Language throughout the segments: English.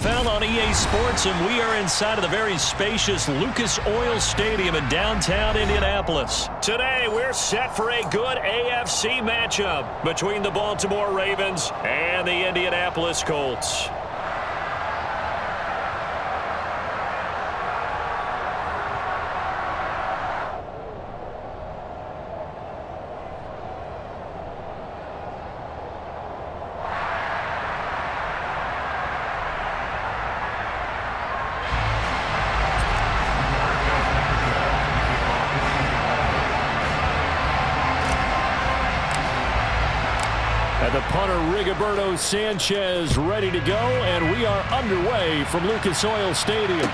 Found on EA Sports, and we are inside of the very spacious Lucas Oil Stadium in downtown Indianapolis. Today, we're set for a good AFC matchup between the Baltimore Ravens and the Indianapolis Colts. And the punter, Rigoberto Sanchez, ready to go, and we are underway from Lucas Oil Stadium.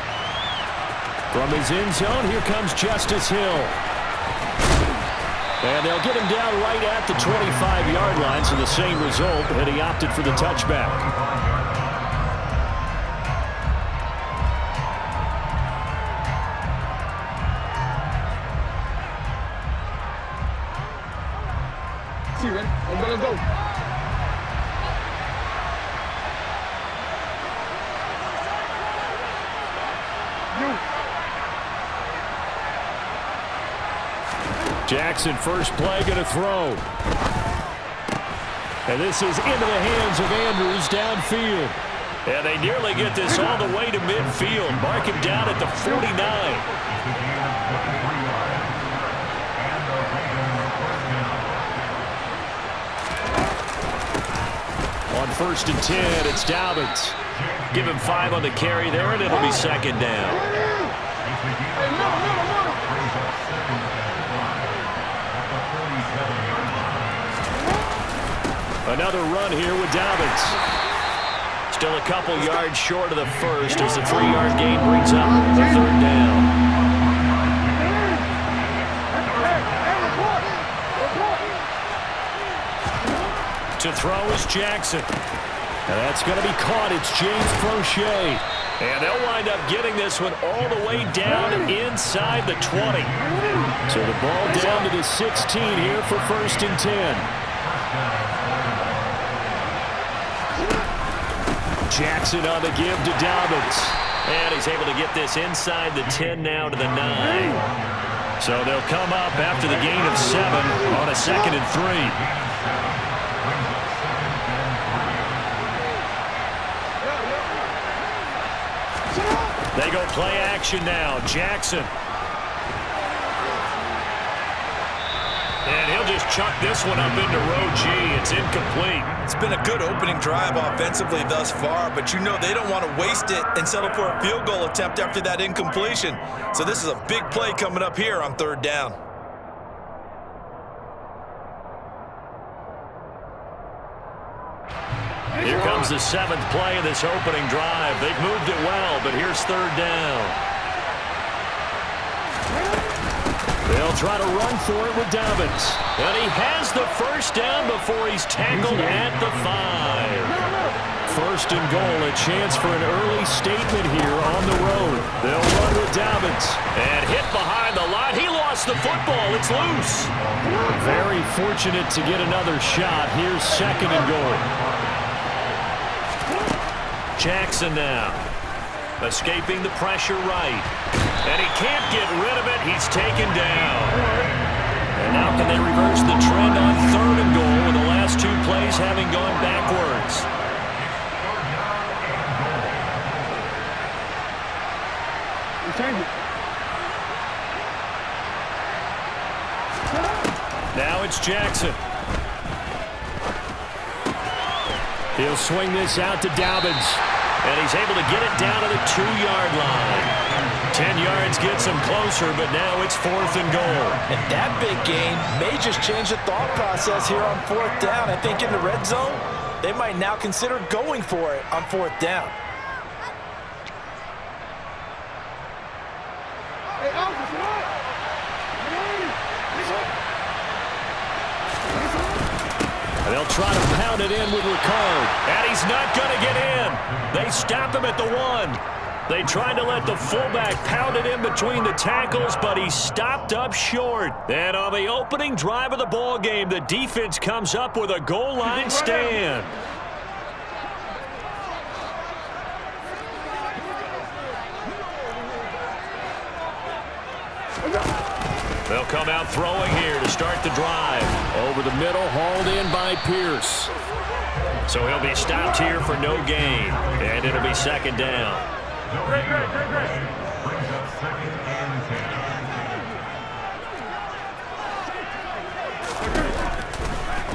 From his end zone, here comes Justice Hill. And they'll get him down right at the 25-yard line, so the same result, and he opted for the touchback. Let's go. Jackson, first play, going to throw. And this is into the hands of Andrews downfield. And they nearly get this all the way to midfield. Mark him down at the 49. On 1st and 10, it's Dobbins. Give him 5 on the carry there, and it'll be second down. Another run here with Dobbins. Still a couple yards short of the first as the 3-yard gain brings up the 3rd down. To throw is Jackson. And that's going to be caught. It's James Prochet. And they'll wind up getting this one all the way down inside the 20. So the ball down to the 16 here for 1st and 10. Jackson on the give to Dobbins. And he's able to get this inside the 10 now to the 9. So they'll come up after the gain of 7 on a 2nd and 3. They go play action now. Jackson. And he'll just chuck this one up into row G. It's incomplete. It's been a good opening drive offensively thus far, but you know they don't want to waste it and settle for a field goal attempt after that incompletion. So this is a big play coming up here on 3rd down. Here comes the 7th play of this opening drive. They've moved it well, but here's 3rd down. They'll try to run for it with Dobbins. And he has the 1st down before he's tackled at the 5. 1st and goal, a chance for an early statement here on the road. They'll run with Dobbins. And hit behind the line. He lost the football. It's loose. Very fortunate to get another shot. Here's 2nd and goal. Jackson now, escaping the pressure right. And he can't get rid of it. He's taken down. And now can they reverse the trend on 3rd and goal with the last 2 plays having gone backwards? Now it's Jackson. He'll swing this out to Dobbins. And he's able to get it down to the 2-yard line. 10 yards gets him closer, but now it's 4th and goal. And that big gain may just change the thought process here on 4th down. I think in the red zone, they might now consider going for it on 4th down. They'll try to pound it in with Ricard. And he's not going to get in. They stop him at the 1. They tried to let the fullback pound it in between the tackles, but he stopped up short. And on the opening drive of the ball game, the defense comes up with a goal line stand. They'll come out throwing here to start the drive. Over the middle, hauled in by Pierce. So he'll be stopped here for no gain, and it'll be second down.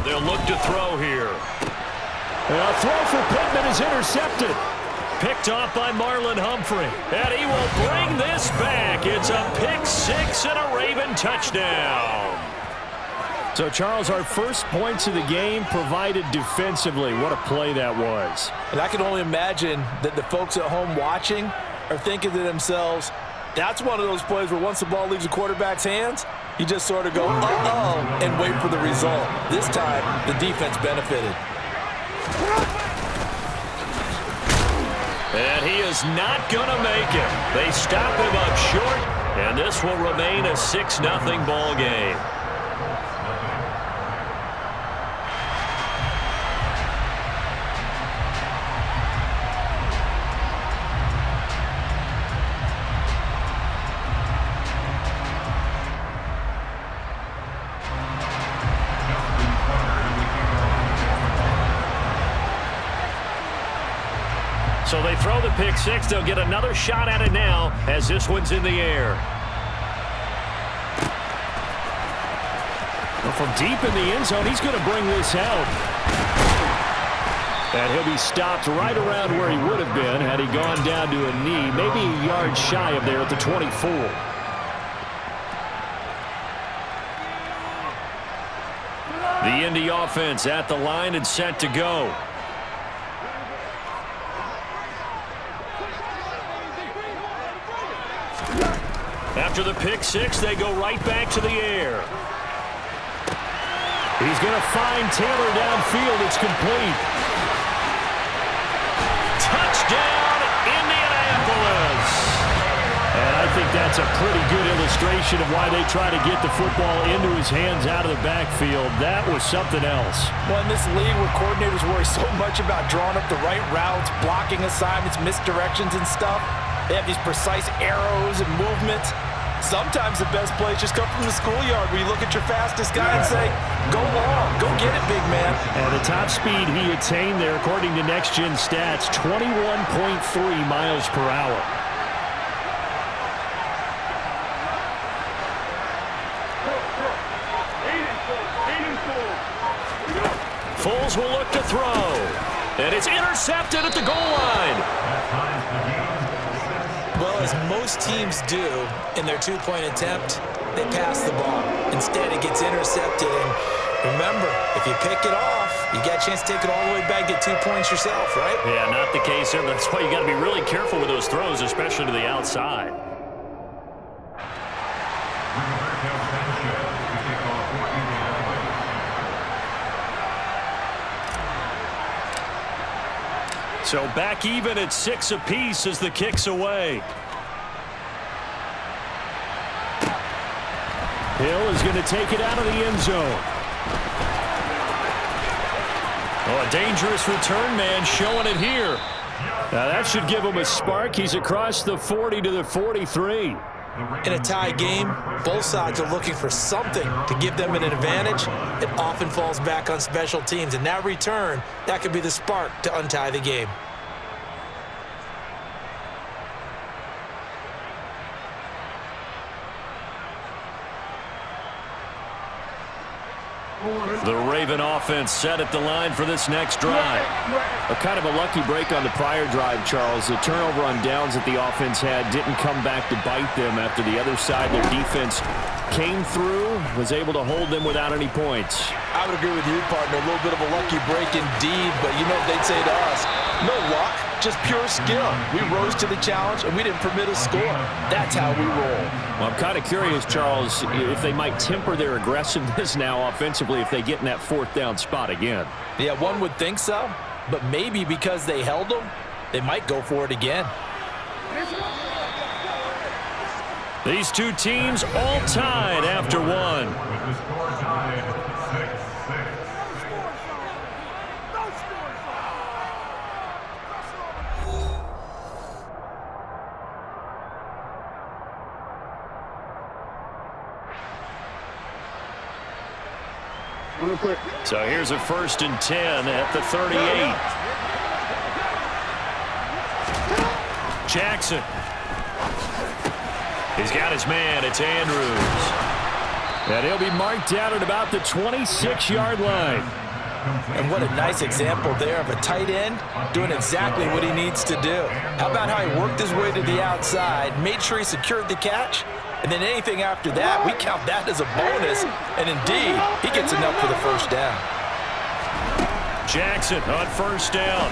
They'll look to throw here. A throw for Pittman is intercepted. Picked off by Marlon Humphrey. And he will bring this back. It's a pick six and a Raven touchdown. So, Charles, our first points of the game provided defensively. What a play that was. And I can only imagine that the folks at home watching are thinking to themselves, that's one of those plays where once the ball leaves the quarterback's hands, you just sort of go, uh-oh, and wait for the result. This time, the defense benefited. And he is not going to make it. They stop him up short, and this will remain a 6-0 ball game. So they throw the pick six. They'll get another shot at it now as this one's in the air. Well, from deep in the end zone, he's going to bring this out. And he'll be stopped right around where he would have been had he gone down to a knee, maybe a yard shy of there at the 24. The Indy offense at the line and set to go. After the pick six, they go right back to the air. He's going to find Taylor downfield. It's complete. Touchdown, Indianapolis. And I think that's a pretty good illustration of why they try to get the football into his hands out of the backfield. That was something else. Well, in this league where coordinators worry so much about drawing up the right routes, blocking assignments, misdirections and stuff, they have these precise arrows and movements. Sometimes the best plays just come from the schoolyard where you look at your fastest guy and say, go long, go get it, big man. And the top speed he attained there, according to Next Gen Stats, 21.3 miles per hour. Foles will look to throw. And it's intercepted at the goal line. Well, as most teams do in their two-point attempt, they pass the ball. Instead, it gets intercepted. And remember, if you pick it off, you got a chance to take it all the way back, get 2 points yourself, right? Yeah, not the case there. But that's why you got to be really careful with those throws, especially to the outside. So back even at 6 apiece as the kick's away. Hill is going to take it out of the end zone. Oh, a dangerous return man showing it here. Now that should give him a spark. He's across the 40 to the 43. In a tie game, both sides are looking for something to give them an advantage. It often falls back on special teams, and that return, that could be the spark to untie the game. The Raven offense set at the line for this next drive. A kind of a lucky break on the prior drive, Charles. The turnover on downs that the offense had didn't come back to bite them after the other side. Their defense came through, was able to hold them without any points. I would agree with you, partner. A little bit of a lucky break indeed, but you know what they'd say to us? No luck, just pure skill. We rose to the challenge, and we didn't permit a score. That's how we roll. Well, I'm kind of curious, Charles, if they might temper their aggressiveness now offensively if they get in that fourth down spot again. Yeah, one would think so, but maybe because they held them, they might go for it again. These two teams all tied after one. Real quick. So here's a 1st and 10 at the 38. Jackson. He's got his man. It's Andrews. And he'll be marked down at about the 26-yard line. And what a nice example there of a tight end doing exactly what he needs to do. How about how he worked his way to the outside, made sure he secured the catch, and then anything after that, we count that as a bonus. And indeed, he gets enough for the first down. Jackson on 1st down.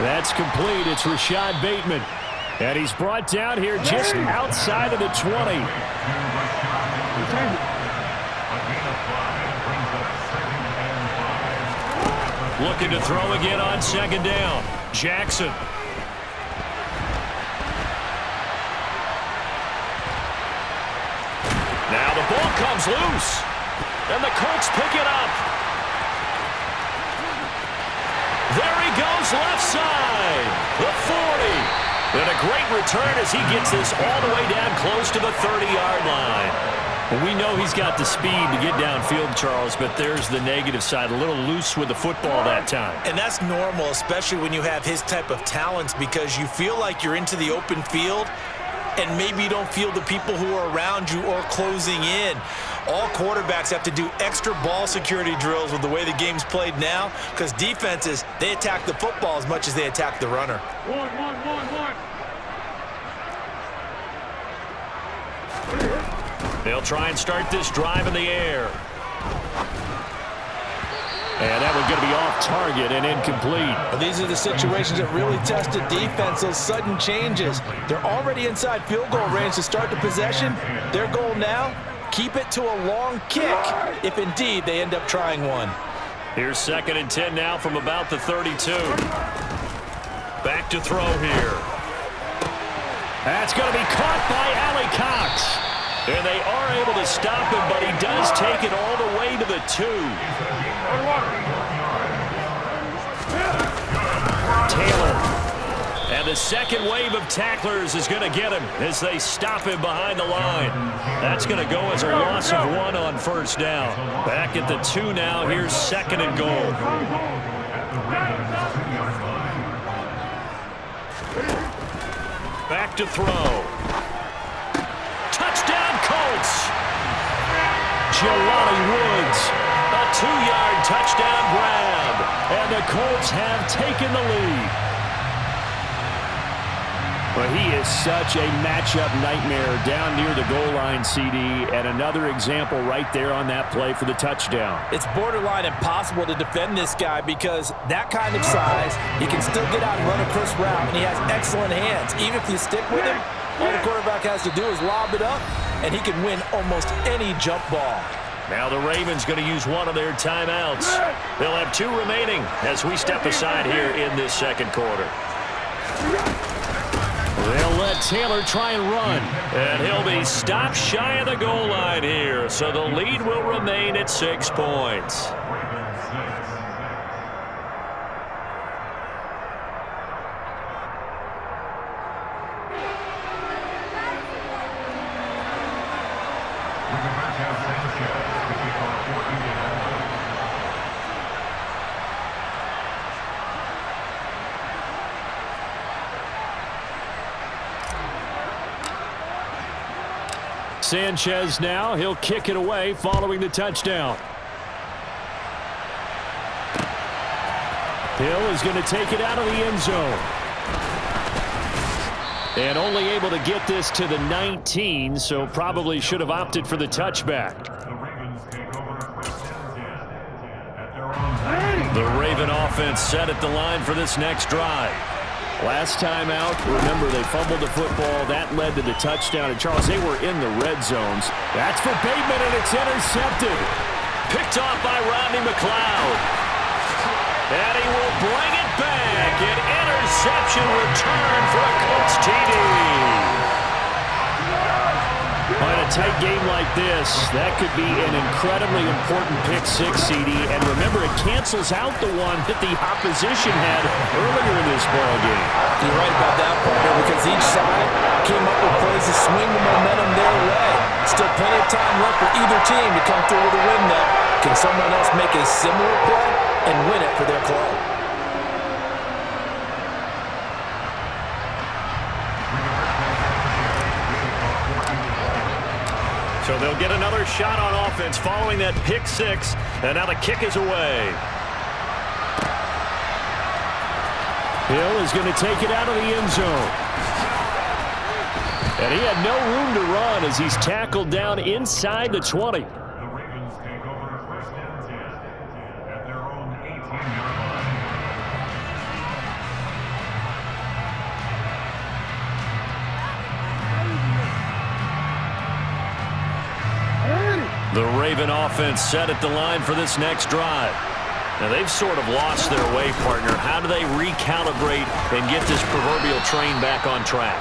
That's complete. It's Rashad Bateman. And he's brought down here just outside of the 20. Looking to throw again on 2nd down. Jackson. Now the ball comes loose. And the Colts pick it up. There he goes left side. The 40. And a great return as he gets this all the way down close to the 30-yard line. Well, we know he's got the speed to get downfield, Charles, but there's the negative side. A little loose with the football that time. And that's normal, especially when you have his type of talents, because you feel like you're into the open field and maybe you don't feel the people who are around you or closing in. All quarterbacks have to do extra ball security drills with the way the game's played now, because defenses, they attack the football as much as they attack the runner. One. They'll try and start this drive in the air. And that one's going to be off target and incomplete. Well, these are the situations that really test a defense, those sudden changes. They're already inside field goal range to start the possession. Their goal now, keep it to a long kick if indeed they end up trying one. Here's 2nd and 10 now from about the 32. Back to throw here. That's going to be caught by Allie Cox. And they are able to stop him, but he does take it all the way to the 2. Taylor. And the second wave of tacklers is going to get him as they stop him behind the line. That's going to go as a loss of 1 on 1st down. Back at the 2 now. Here's 2nd and goal. Back to throw. Touchdown, Colts. Jelani Woods, a 2-yard touchdown grab. And the Colts have taken the lead. But he is such a matchup nightmare down near the goal line, CD, and another example right there on that play for the touchdown. It's borderline impossible to defend this guy because that kind of size, he can still get out and run a crisp route, and he has excellent hands. Even if you stick with him, all the quarterback has to do is lob it up, and he can win almost any jump ball. Now the Ravens going to use one of their timeouts. They'll have 2 remaining as we step aside here in this 2nd quarter. They'll let Taylor try and run. And he'll be stopped shy of the goal line here. So the lead will remain at 6 points. Sanchez now, he'll kick it away following the touchdown. Hill is going to take it out of the end zone. And only able to get this to the 19, so probably should have opted for the touchback. The Raven offense set at the line for this next drive. Last time out, remember, they fumbled the football. That led to the touchdown. And, Charles, they were in the red zones. That's for Bateman, and it's intercepted. Picked off by Rodney McLeod. And he will bring it back. An interception return for a Colts TD. On a tight game like this, that could be an incredibly important pick-6, CD. And remember, it cancels out the one that the opposition had earlier in this ballgame. You're right about that, partner, because each side came up with plays to swing the momentum their way. Still plenty of time left for either team to come through with a win, though. can someone else make a similar play and win it for their club? So they'll get another shot on offense following that pick six, and now the kick is away. Hill is going to take it out of the end zone. And he had no room to run as he's tackled down inside the 20. The Ravens take over first and 10 at their own 18-yard line. The Raven offense set at the line for this next drive. Now, they've sort of lost their way, partner. How do they recalibrate and get this proverbial train back on track?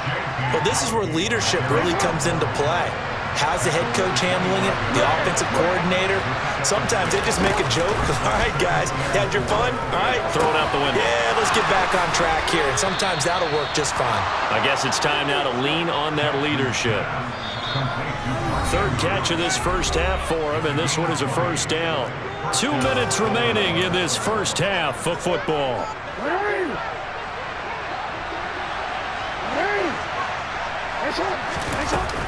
Well, this is where leadership really comes into play. How's the head coach handling it? The offensive coordinator? Sometimes they just make a joke. All right, guys, you had your fun? All right. Throw it out the window. Yeah, let's get back on track here. And sometimes that'll work just fine. I guess it's time now to lean on that leadership. Third catch of this first half for him, and this one is a first down. 2 minutes remaining in this first half of football.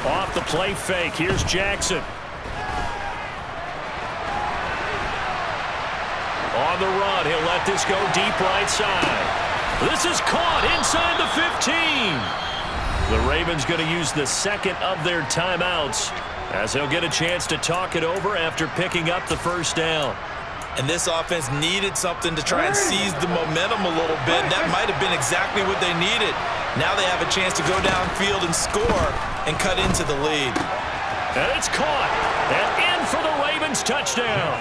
Off the play fake, here's Jackson. On the run, he'll let this go deep right side. This is caught inside the 15. The Ravens going to use the second of their timeouts as they'll get a chance to talk it over after picking up the first down. And this offense needed something to try and seize the momentum a little bit. And that might have been exactly what they needed. Now they have a chance to go downfield and score and cut into the lead. And it's caught. And in for the Ravens touchdown.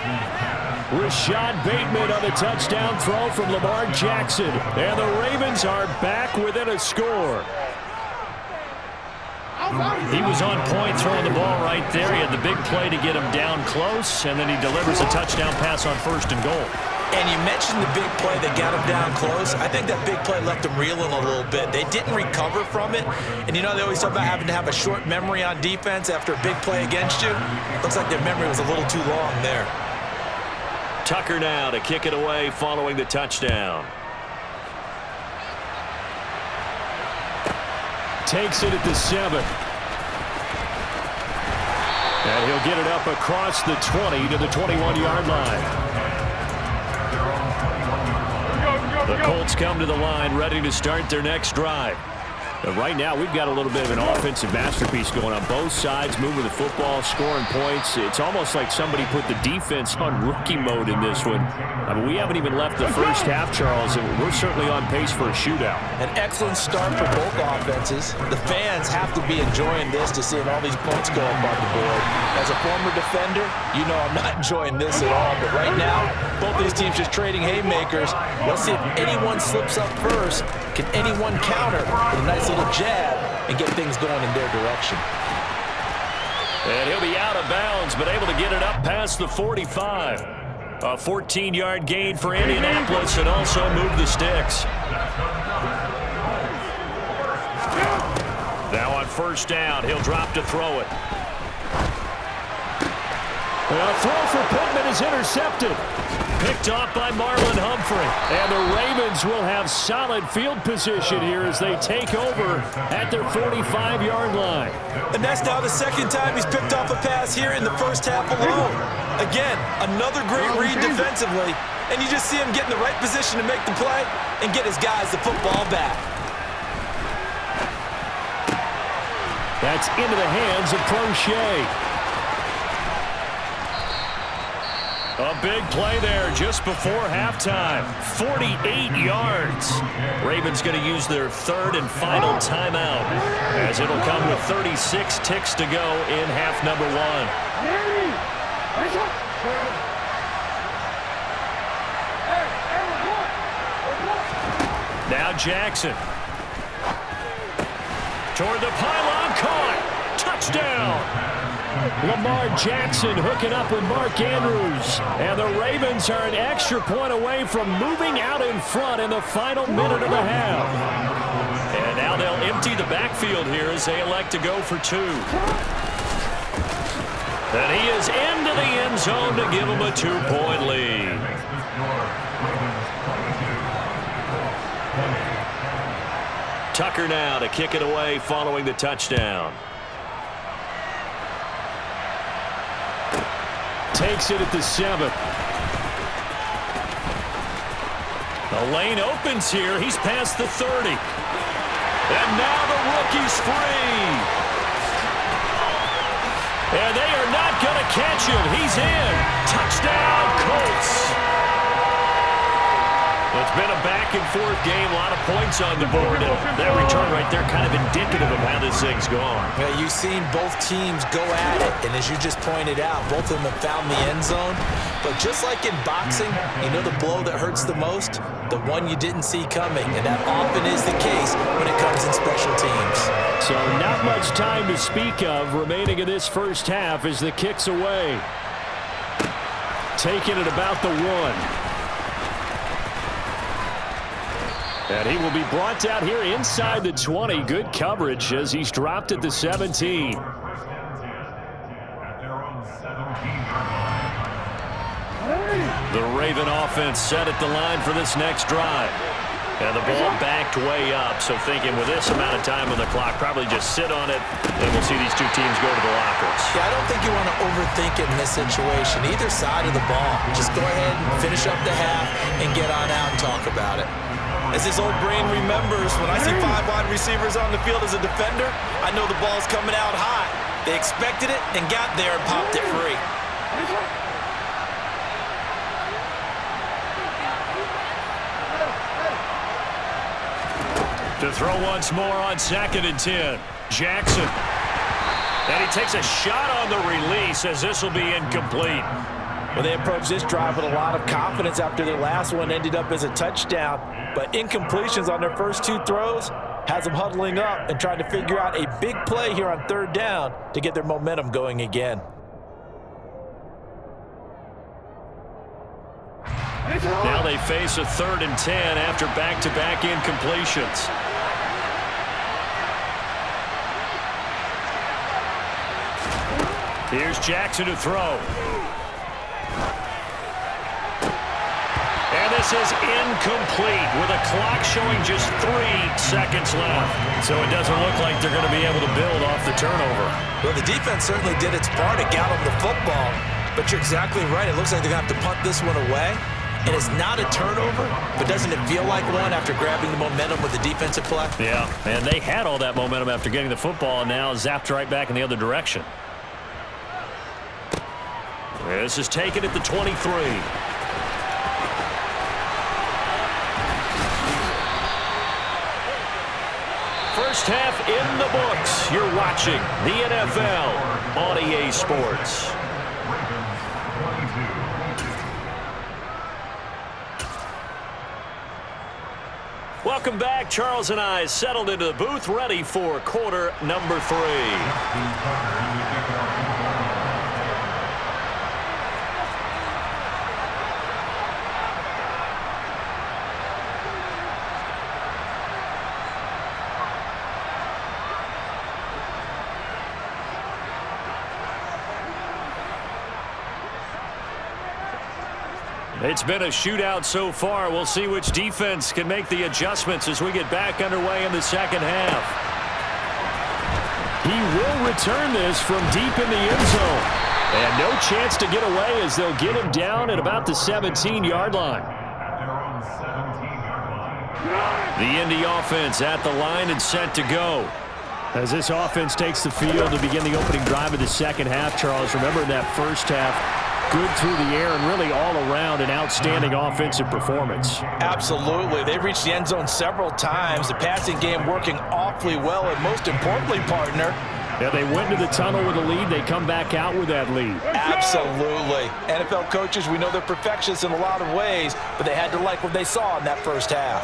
Rashad Bateman on the touchdown throw from Lamar Jackson. And the Ravens are back within a score. He was on point throwing the ball right there. He had the big play to get him down close, and then he delivers a touchdown pass on first and goal. And you mentioned the big play that got him down close. I think that big play left him reeling a little bit. They didn't recover from it. And, you know, they always talk about having to have a short memory on defense after a big play against you. Looks like their memory was a little too long there. Tucker now to kick it away following the touchdown. Takes it at the 7. And he'll get it up across the 20 to the 21-yard line. The Colts come to the line ready to start their next drive. But right now, we've got a little bit of an offensive masterpiece going on both sides, moving the football, scoring points. It's almost like somebody put the defense on rookie mode in this one. I mean, we haven't even left the first half, Charles, and we're certainly on pace for a shootout. An excellent start for both offenses. The fans have to be enjoying this to seeing all these points go up on the board. As a former defender, you know I'm not enjoying this at all. But right now, both these teams just trading haymakers. Let's see if anyone slips up first. Can anyone counter with a nice little jab and get things going in their direction? And he'll be out of bounds, but able to get it up past the 45. A 14-yard gain for Indianapolis and also move the sticks. Now on first down, he'll drop to throw it. A throw for Pittman is intercepted. Picked off by Marlon Humphrey. And the Ravens will have solid field position here as they take over at their 45-yard line. And that's now the second time he's picked off a pass here in the first half alone. Again, another great read defensively. And you just see him get in the right position to make the play and get his guys the football back. That's into the hands of Prochet. A big play there just before halftime. 48 yards. Ravens going to use their third and final timeout as it'll come with 36 ticks to go in half number 1. Now Jackson. Toward the pylon, caught. Touchdown. Lamar Jackson hooking up with Mark Andrews. And the Ravens are an extra point away from moving out in front in the final minute of the half. And now they'll empty the backfield here as they elect to go for 2. And he is into the end zone to give him a 2-point lead. Tucker now to kick it away following the touchdown. Takes it at the 7. The lane opens here. He's past the 30. And now the rookie's free. And they are not going to catch him. He's in. Touchdown, Colts. It's been a back-and-forth game, a lot of points on the board, and that return right there kind of indicative of how this thing's gone. Yeah, you've seen both teams go at it, and as you just pointed out, both of them have found the end zone. But just like in boxing, you know the blow that hurts the most? The one you didn't see coming, and that often is the case when it comes in special teams. So not much time to speak of remaining in this first half as the kick's away. Taking it about the 1. And he will be brought down here inside the 20. Good coverage as he's dropped at the 17. The Raven offense set at the line for this next drive. And the ball backed way up, so thinking with this amount of time on the clock, probably just sit on it, and we'll see these two teams go to the lockers. Yeah, I don't think you want to overthink it in this situation. Either side of the ball. Just go ahead and finish up the half and get on out and talk about it. As his old brain remembers, when I see 5 wide receivers on the field as a defender, I know the ball's coming out hot. They expected it and got there and popped it free. To throw once more on 2nd and 10. Jackson. And he takes a shot on the release as this will be incomplete. Well, they approached this drive with a lot of confidence after their last one ended up as a touchdown. But incompletions on their first 2 throws has them huddling up and trying to figure out a big play here on 3rd down to get their momentum going again. Now they face a 3rd and 10 after back-to-back incompletions. Here's Jackson to throw. And this is incomplete with a clock showing just 3 seconds left. So it doesn't look like they're going to be able to build off the turnover. Well, the defense certainly did its part to get them the football. But you're exactly right. It looks like they're going to have to punt this one away. And it's not a turnover, but doesn't it feel like one after grabbing the momentum with the defensive play? Yeah, and they had all that momentum after getting the football and now zapped right back in the other direction. This is taken at the 23. First half in the books. You're watching the NFL on EA Sports. Welcome back. Charles and I settled into the booth, ready for quarter number 3. It's been a shootout so far. We'll see which defense can make the adjustments as we get back underway in the second half. He will return this from deep in the end zone. And no chance to get away as they'll get him down at about the 17-yard line. The Indy offense at the line and set to go. As this offense takes the field to begin the opening drive of the second half, Charles, remember in that first half, good through the air and really all around an outstanding offensive performance. Absolutely. They've reached the end zone several times. The passing game working awfully well, and most importantly, partner, yeah, they went to the tunnel with a lead. They come back out with that lead. Absolutely. NFL coaches, we know they're perfectionists in a lot of ways, but they had to like what they saw in that first half.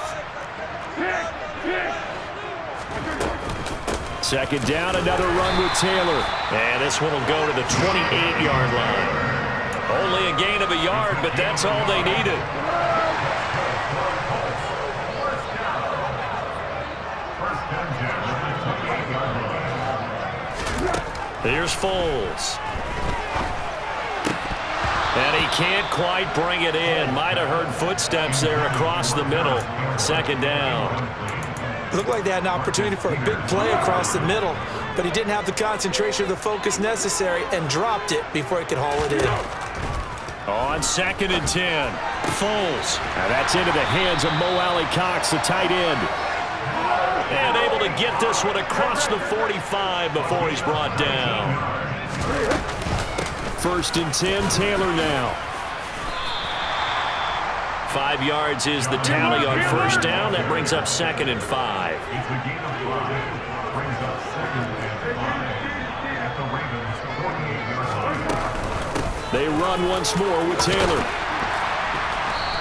Second down, another run with Taylor. And this one will go to the 28-yard line. Only a gain of a yard, but that's all they needed. Here's Foles. And he can't quite bring it in. Might have heard footsteps there across the middle. Second down. Looked like they had an opportunity for a big play across the middle, but he didn't have the concentration or the focus necessary and dropped it before he could haul it in. On 2nd and 10, Foles. Now that's into the hands of Mo Alley Cox, the tight end. And able to get this one across the 45 before he's brought down. 1st and 10, Taylor now. 5 yards is the tally on 1st down. That brings up 2nd and 5. They run once more with Taylor.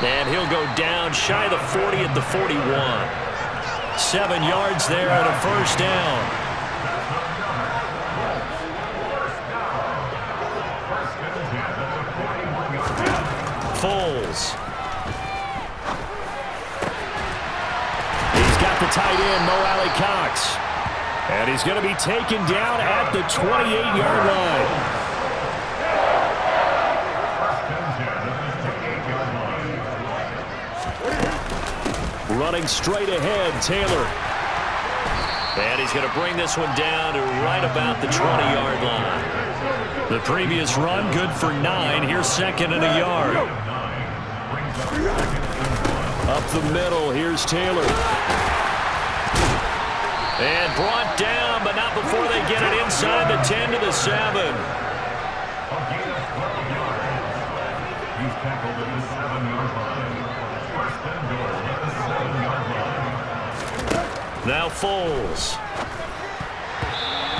And he'll go down shy of the 40 at the 41. 7 yards there and a 1st down. Foles. He's got the tight end, Mo Alley Cox. And he's going to be taken down at the 28-yard line. Running straight ahead, Taylor. And he's going to bring this one down to right about the 20-yard line. The previous run, good for 9. Here's 2nd and a yard. Up the middle, here's Taylor. And brought down, but not before they get it inside the 10 to the 7. He's tackled at the 7-yard line. 1st and goal at the 7-yard line. Now Foles.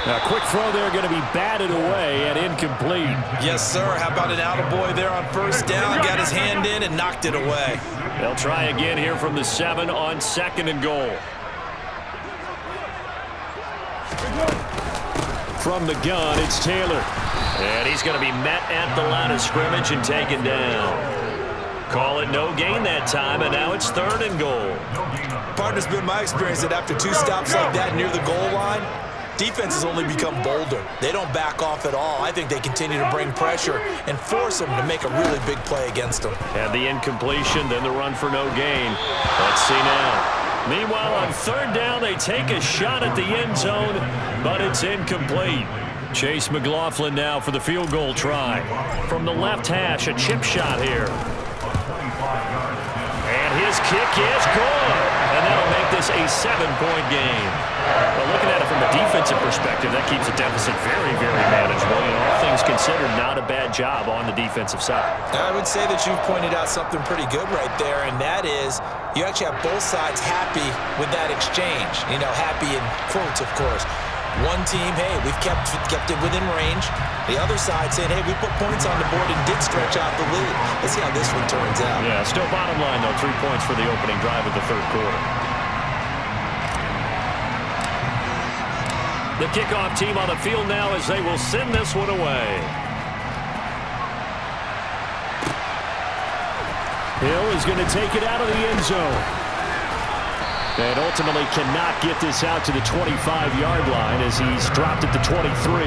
A quick throw there, going to be batted away and incomplete. Yes, sir. How about an attaboy there on 1st down? Got his hand in and knocked it away. They'll try again here from the 7 on 2nd and goal. From the gun, it's Taylor. And he's going to be met at the line of scrimmage and taken down. Call it no gain that time, and now it's 3rd and goal. Partner's been my experience that after 2 stops like that near the goal line, defenses only become bolder. They don't back off at all. I think they continue to bring pressure and force them to make a really big play against them. And the incompletion, then the run for no gain. Let's see now. Meanwhile, on 3rd down, they take a shot at the end zone, but it's incomplete. Chase McLaughlin now for the field goal try. From the left hash, a chip shot here. And his kick is good. And that'll make this a 7-point game. But looking at it from a defensive perspective, that keeps the deficit very, very manageable. And all things considered, not a bad job on the defensive side. I would say that you've pointed out something pretty good right there, and that is you actually have both sides happy with that exchange. You know, happy in quotes, of course. One team, hey, we've kept it within range. The other side saying, hey, we put points on the board and did stretch out the lead. Let's see how this one turns out. Yeah, still bottom line, though, 3 points for the opening drive of the 3rd quarter. The kickoff team on the field now as they will send this one away. Hill is going to take it out of the end zone. And ultimately cannot get this out to the 25-yard line as he's dropped at the 23.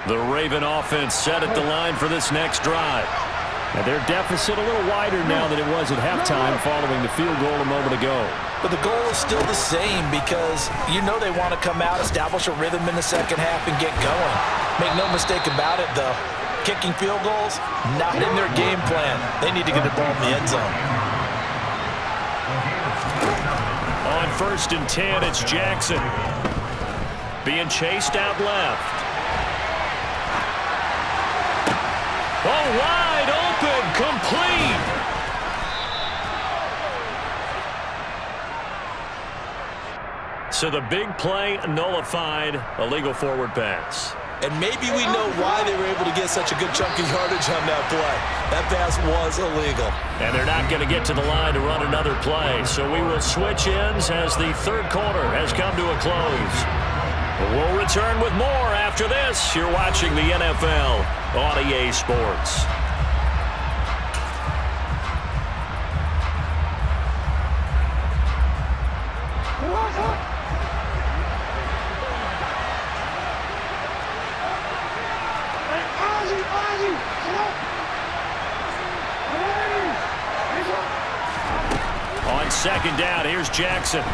The Raven offense set at the line for this next drive. And their deficit a little wider now than it was at halftime following the field goal a moment ago. But the goal is still the same because you know they want to come out, establish a rhythm in the 2nd half, and get going. Make no mistake about it, though. Kicking field goals, not in their game plan. They need to get the ball in the end zone. On 1st and 10, it's Jackson. Being chased out left. Oh, wide open, complete. So the big play nullified, a legal forward pass. And maybe we know why they were able to get such a good chunk of yardage on that play. That pass was illegal. And they're not going to get to the line to run another play. So we will switch ends as the 3rd quarter has come to a close. We'll return with more after this. You're watching the NFL on EA Sports. second down. Here's Jackson.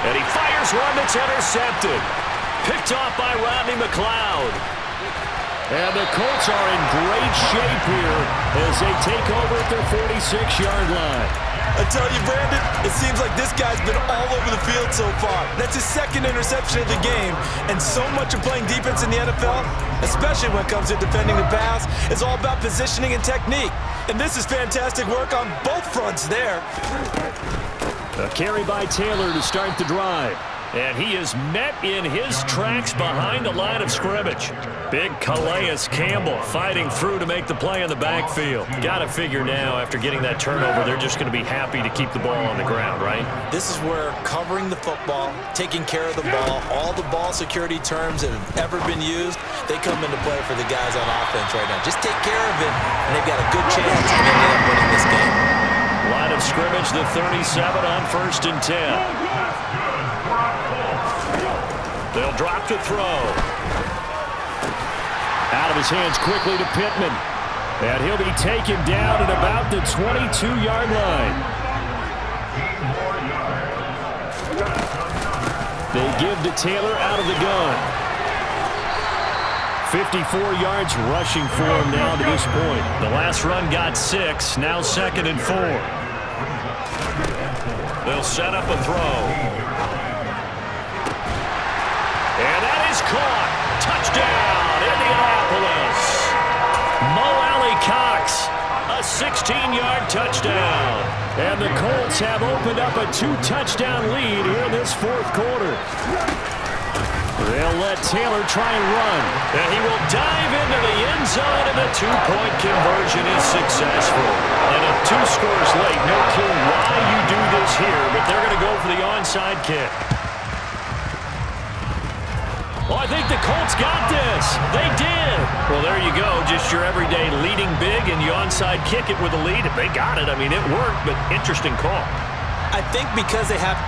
And he fires one that's intercepted. Picked off by Rodney McLeod. And the Colts are in great shape here as they take over at their 46-yard line. I tell you, Brandon, it seems like this guy's been all over the field so far. That's his second interception of the game. And so much of playing defense in the NFL, especially when it comes to defending the pass, is all about positioning and technique. And this is fantastic work on both fronts there. A carry by Taylor to start the drive. And he is met in his tracks behind the line of scrimmage. Big Calais Campbell fighting through to make the play in the backfield. Got to figure now, after getting that turnover, they're just going to be happy to keep the ball on the ground, right? This is where covering the football, taking care of the ball, all the ball security terms that have ever been used, they come into play for the guys on offense right now. Just take care of it, and they've got a good chance of ending up winning this game. Line of scrimmage, the 37 on 1st and 10. They'll drop to throw. Out of his hands quickly to Pittman. And he'll be taken down at about the 22-yard line. They give to Taylor out of the gun. 54 yards rushing for him now to this point. The last run got 6, now 2nd and 4. They'll set up a throw. And that is caught. Touchdown, Indianapolis. Mo Alley-Cox, a 16-yard touchdown. And the Colts have opened up a 2-touchdown lead here in this 4th quarter. They'll let Taylor try and run. And he will dive into the end zone, and the 2-point conversion is successful. And if 2 scores late, no clue why you do this here, but they're going to go for the onside kick. Well, I think the Colts got this. They did. Well, there you go. Just your everyday leading big, and you onside kick it with a lead. If they got it, I mean, it worked, but interesting call. I think because they have